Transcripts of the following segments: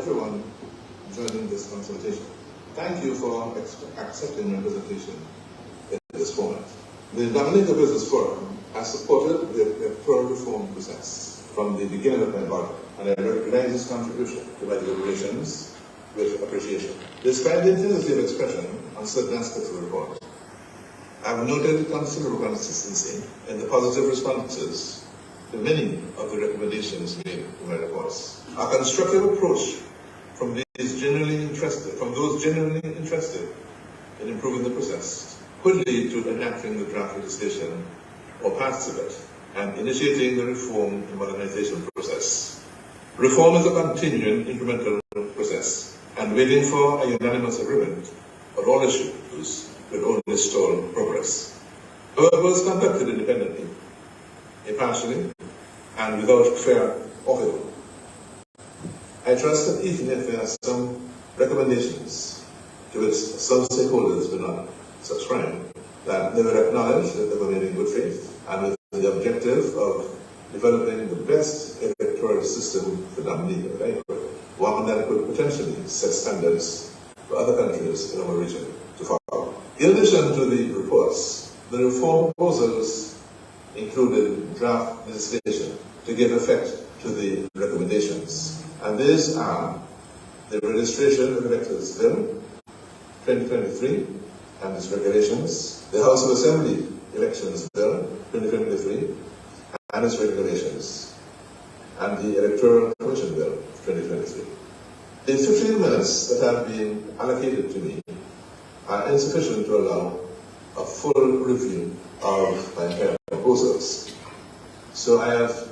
everyone joining this consultation. Thank you for accepting my presentation in this format. The Dominica Business Forum has supported the electoral reform process from the beginning of my involvement, and I recognize its contribution to my deliberations with appreciation. Despite the intensity of expression on certain aspects of the report, I have noted considerable consistency in the positive responses to many of the recommendations made in my reports. A constructive approach from those genuinely interested in improving the process could lead to enacting the draft legislation or parts of it and initiating the reform and modernization process. Reform is a continuing incremental process, and waiting for a unanimous agreement on all issues will only stall progress. However, it was conducted independently, impartially, and without fear of it. I trust that even if there are some recommendations to which some stakeholders do not subscribe, that they will acknowledge that they were made in good faith and with the objective of developing the best electoral system for Dominica, one that could potentially set standards for other countries in our region to follow. In addition to the reports, the reform proposals included draft legislation to give effect to the recommendations. And these are the Registration of Electors Bill 2023 and its regulations, the House of Assembly Elections Bill 2023 and its regulations, and the Electoral Commission Bill 2023. The 15 minutes that have been allocated to me are insufficient to allow a full review of my entire proposals. So I have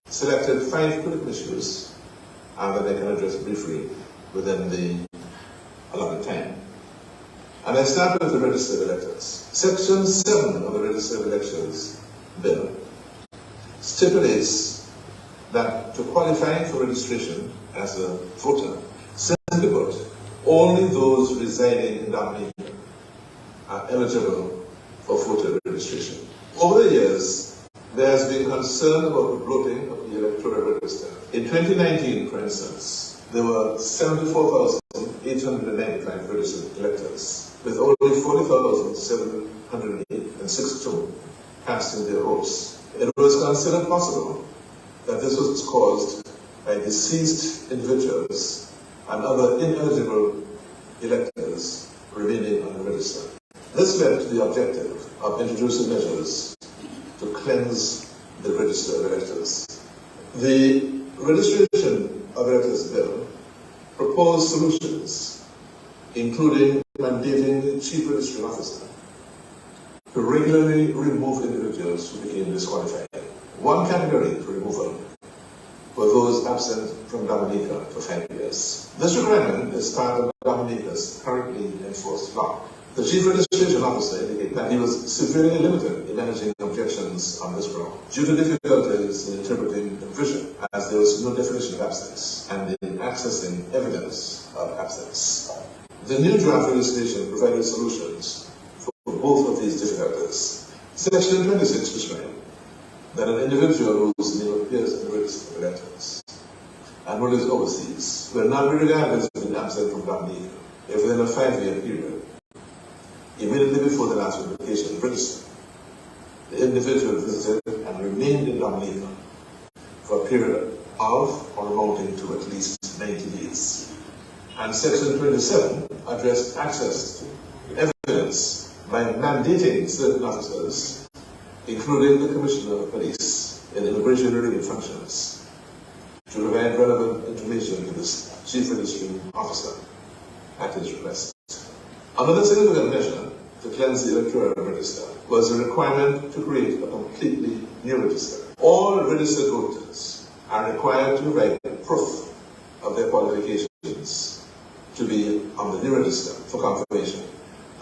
selected 5 critical issues that I can address briefly within the allotted time. And I start with the registered electors. Section 7 of the Registered Elections Bill stipulates that to qualify for registration as a voter, simply put, only those residing in Dominica are eligible for voter registration. Over the years, there has been concern about the bloating of the electoral register. In 2019, for instance, there were 74,895 registered electors, with only 40,762 casting their votes. It was considered possible that this was caused by deceased individuals and other ineligible electors remaining on the register. This led to the objective of introducing measures to cleanse the register of electors. The Registration of Electors Bill proposed solutions, including mandating the Chief Registry Officer to regularly remove individuals who became disqualified. One category for removal were those absent from Dominica for 5 years. This requirement is part of Dominica's currently enforced law. The Chief Registration Officer indicated that he was severely limited in managing objections on this ground due to difficulties in interpreting the provision, as there was no definition of absence, and in accessing evidence of absence. The new draft legislation provided solutions for both of these difficulties. Section 26 prescribed that an individual whose name appears in the register of electors and who lives overseas will not be regarded as being absent from Dominica if within a 5-year period, immediately before the last publication register, the individual visited and remained in Dominica for a period of or amounting to at least 90 days. And Section 27 addressed access to evidence by mandating certain officers, including the Commissioner of Police in immigration related functions, to provide relevant information to the Chief Registry Officer at his request. Another significant measure to cleanse the electoral register was a requirement to create a completely new register. All registered voters are required to provide proof of their qualifications to be on the new register for confirmation.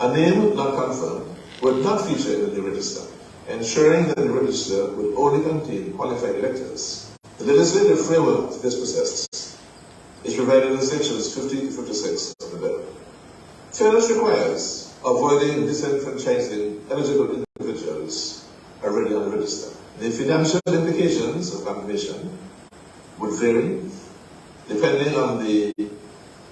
A name not confirmed would not feature in the new register, ensuring that the register would only contain qualified electors. The legislative framework for this process is provided in sections 50 to 56 of the bill. Fairness requires avoiding disenfranchising eligible individuals already on the register. The financial implications of confirmation would vary depending on the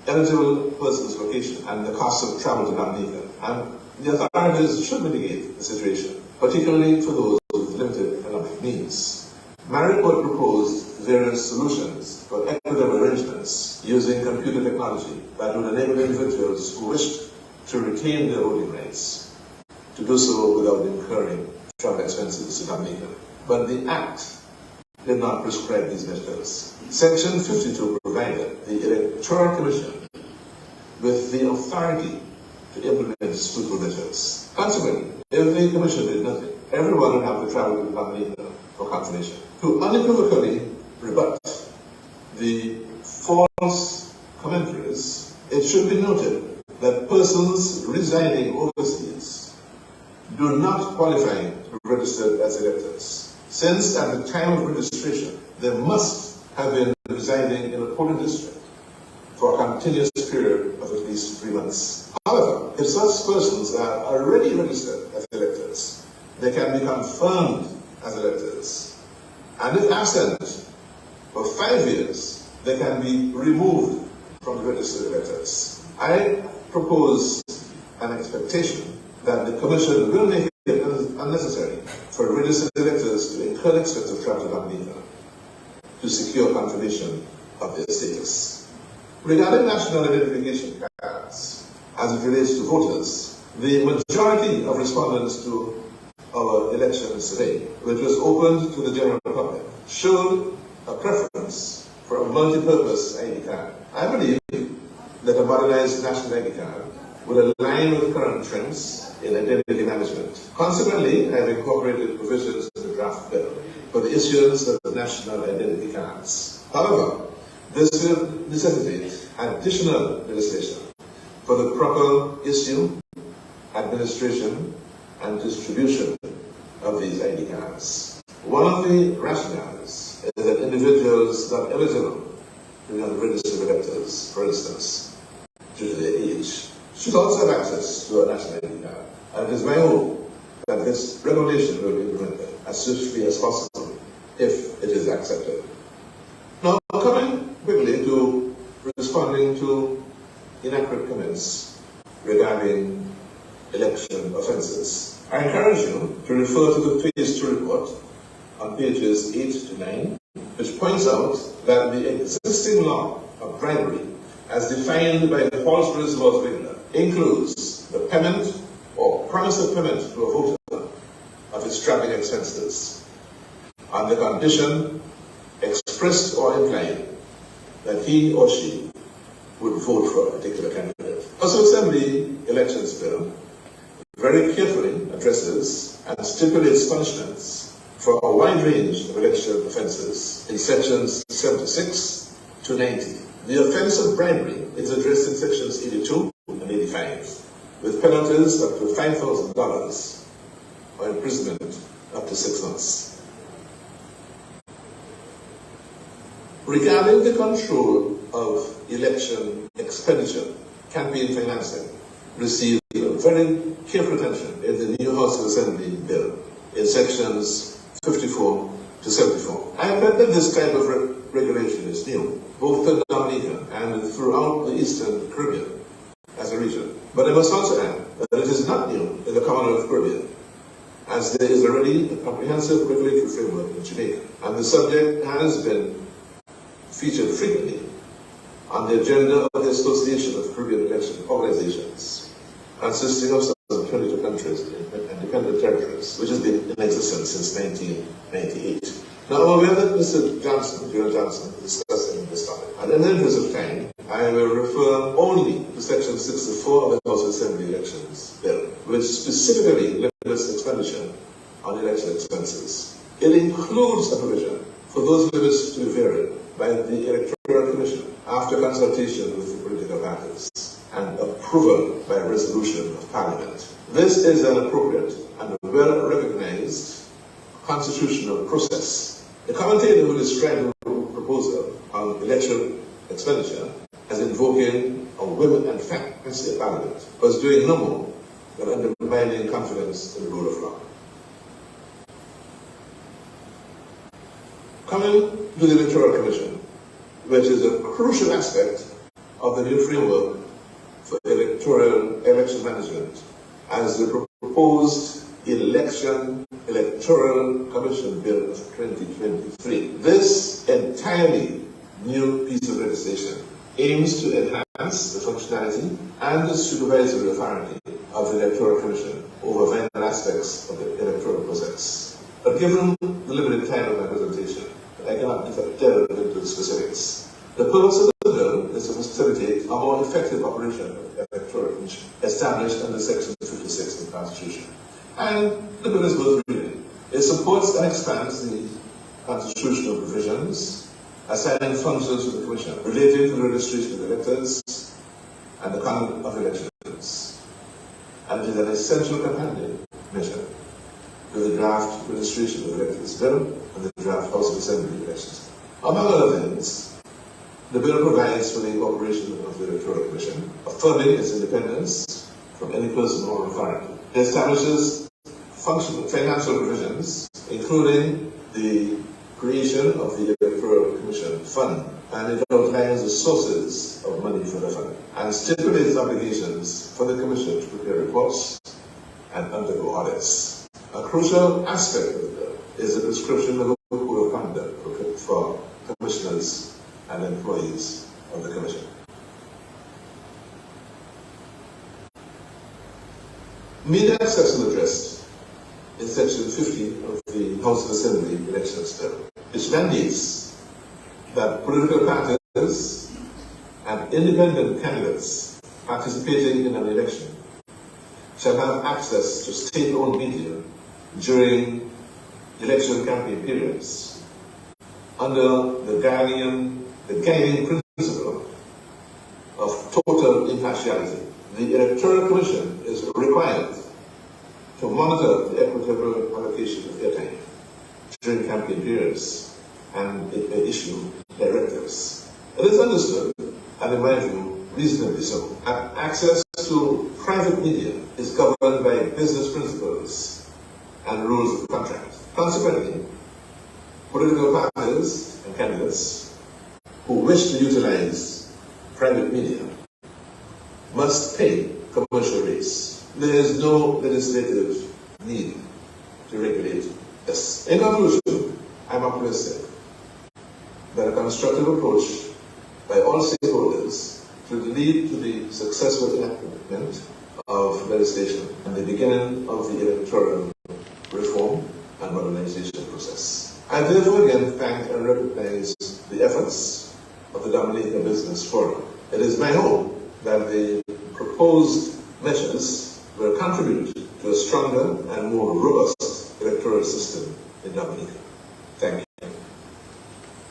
eligible person's location and the cost of travel to Dominica. And the authorities should mitigate the situation, particularly for those with limited economic means. My report proposed various solutions for equitable arrangements using computer technology that would enable individuals who wished to retain their voting rights to do so without incurring travel expenses to Dominica. But the Act did not prescribe these measures. Section 52 provided the Electoral Commission with the authority to implement suitable measures. Consequently, if the Commission did nothing, everyone would have to travel to Dominica for confirmation. To unequivocally rebut the false commentaries, it should be noted that persons residing overseas do not qualify to be registered as electors, since at the time of registration, they must have been residing in a polling district for a continuous period of at least 3 months. However, if such persons are already registered as electors, they can be confirmed as electors. And if absent for 5 years, they can be removed from the registered electors. I propose an expectation that the Commission will make it unnecessary for registered electors to incur the expense of travel to Dominica to secure confirmation of their status. Regarding national identification cards, as it relates to voters, the majority of respondents to our election survey, which was opened to the general public, showed a preference for a multi-purpose ID card. I believe that a modernized national ID card would align with current trends in identity management. Consequently, I have incorporated provisions in the draft bill for the issuance of national identity cards. However, this will necessitate additional legislation for the proper issue, administration, and distribution of these ID cards. One of the rationales is that individuals not eligible to be on the register of electors, for instance, due to their age, should also have access to a national ID card. And it is my hope that this regulation will be implemented as swiftly as possible if it is accepted. Now, coming quickly to responding to inaccurate comments regarding election offences, I encourage you to refer to the Phase 2 report on pages 8 to 9, which points out that the existing law of bribery, as defined by the false British laws regulator, includes the payment or promise of payment to a voter of his travelling expenses on the condition, expressed or implied, that he or she would vote for a particular candidate. Also, Assembly Elections Bill very carefully addresses and stipulates punishments for a wide range of election offences in sections 76 to 90. The offence of bribery is addressed in sections 82 and 85, with penalties up to $5,000 or imprisonment up to 6 months. Regarding the control of election expenditure, campaign financing received very careful attention in the new House of Assembly bill in sections 54 to 74. I admit that this type of regulation is new, both to Dominica and throughout the Eastern Caribbean as a region. But I must also add that it is not new in the Commonwealth Caribbean, as there is already a comprehensive regulatory framework in Jamaica, and the subject has been featured frequently on the agenda of the Association of Caribbean Election Organizations, consisting of some 22 countries and independent territories, which has been in existence since 1998. Now, I'm aware that Mr. Johnson, General Johnson, is discussing this topic. And in the interest of time, I will refer only to Section 64 of the House of Assembly Elections Bill, which specifically limits expenditure on election expenses. It includes a provision for those limits to be varied by the Electoral Commission after consultation with the political parties and approval by resolution of Parliament. This is an appropriate and well-recognized constitutional process. The commentator who described the proposal on election expenditure as invoking a will and fancy of Parliament was doing no more than undermining confidence in the rule of law. Coming to the Electoral Commission, which is a crucial aspect of the new framework for election management, as the proposed Electoral Commission Bill of 2023. This entirely new piece of legislation aims to enhance the functionality and the supervisory authority of the Electoral Commission over vital aspects of the electoral process. But given the limited time of my presentation, I cannot delve into the specifics. The purpose of the bill is to facilitate a more effective operation of the Electoral Commission established under Section 56 of the Constitution. And the bill is worth reading. It supports and expands the constitutional provisions assigning functions to the Commission relating to the registration of electors and the conduct of elections. And it is an essential companion measure to the draft registration of electors bill and the draft House of Assembly elections. Among other things, the bill provides for the incorporation of the Electoral Commission, affirming its independence from any person or authority. It establishes financial provisions, including the creation of the Electoral Commission Fund, and it outlines the sources of money for the fund, and stipulates obligations for the Commission to prepare reports and undergo audits. A crucial aspect of the bill is the prescription of a code of conduct for commissioners and employees of the Commission. Media access is addressed in Section 50 of the House of Assembly Elections Bill, which mandates that political parties and independent candidates participating in an election shall have access to state-owned media during election campaign periods under the guiding principle of total impartiality. The Electoral Commission is required to monitor the equitable allocation of airtime during campaign periods, and it may issue directives. It is understood, and in my view, reasonably so, that access to private media is governed by business principles and rules of contract. Consequently, political parties and candidates who wish to utilize private media must pay commercial rates. There is no legislative need to regulate this. In conclusion, I'm optimistic that a constructive approach by all stakeholders should lead to the successful enactment of legislation and the beginning of the electoral reform and modernization process. I therefore again thank and recognize the efforts of the Dominica Business Forum. It is my hope that the proposed measures will contribute to a stronger and more robust electoral system in Dominica. Thank you.